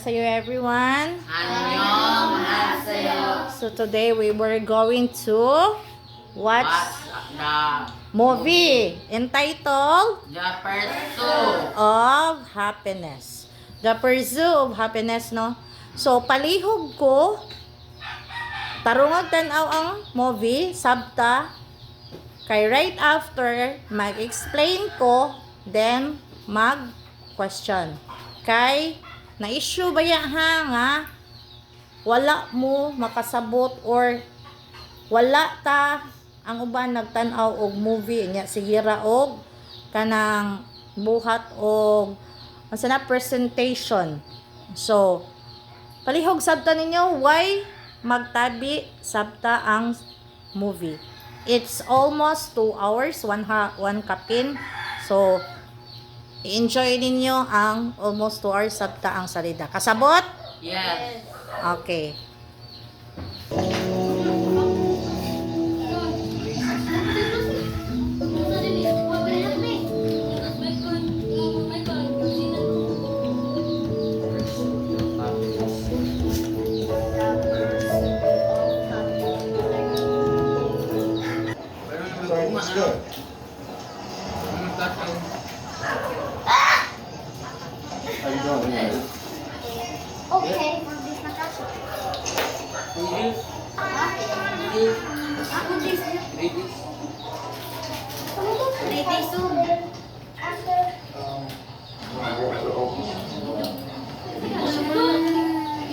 Annyeonghaseyo everyone. 안녕하세요. So today we were going to watch The movie entitled pursuit of Happiness. The Pursuit of Happiness, no? So palihog ko tarungag tanaw ang movie sabta kay right after mag-explain ko then mag-question. Kay na-issue ba ya ha nga wala mo makasabot or wala ta ang uban nagtan-aw og movie nya sigira og kanang buhat og asa na presentation. So palihog sabta ninyo why magtabi sabta ang movie. It's almost 2 hours, one kapin. So i-enjoy ninyo ang almost 2 hours sabta ang salida. Kasabot? Yes. Okay. It's good. How you doing? Yeah. Okay, mag-bis na ka. Yes.